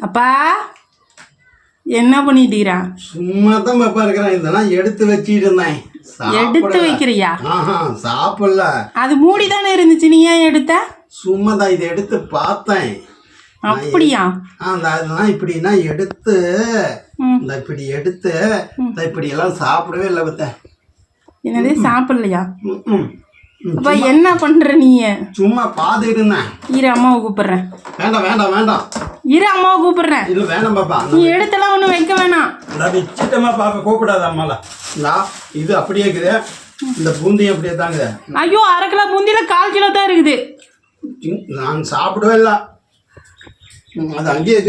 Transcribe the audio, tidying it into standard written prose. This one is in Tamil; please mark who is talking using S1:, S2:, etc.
S1: அப்பா என்ன பண்ணிட்டீரா?
S2: சும்மா தான் பாப்பா இருக்கிறேன். இதெல்லாம் எடுத்து வச்சிட்டு இருந்தேன்.
S1: எடுத்து வைக்கிறியா?
S2: சாப்பிடல.
S1: அது மூடி தானே இருந்துச்சு, நீ ஏன் எடுத்த?
S2: சும்மா தான் இதை எடுத்து பார்த்தேன்.
S1: அப்படியா?
S2: அதெல்லாம் இப்படின்னா எடுத்து இப்படி எடுத்து இப்படி எல்லாம் சாப்பிடவே இல்லை பத்த.
S1: என்னதே சாப்பிடலையா? அப்ப என்ன பண்ற நீ?
S2: சும்மா பாது இருந்தேன்.
S1: இரு அம்மாவை கூப்பிடுறேன்.
S2: வேண்டாம் வேண்டாம் வேண்டாம்.
S1: இரு அம்மாவை கூப்பிடுறேன்.
S2: இல்ல வேண்டாம் பாப்பா.
S1: நீ எடுத்தெல்லாம் ஒன்றும் வைக்க வேணாம்.
S2: வச்சுட்டமா பாப்பா, கூப்பிடாத அம்மால. இது அப்படியே இருக்குது. இந்த பூந்தி அப்படியே தாங்க.
S1: ஐயோ, 1/2 கிலோ பூந்தியில 1/4 கிலோ தான் இருக்குது.
S2: நான் சாப்பிடவே இல்லை. அது அங்கேயே இருக்குது.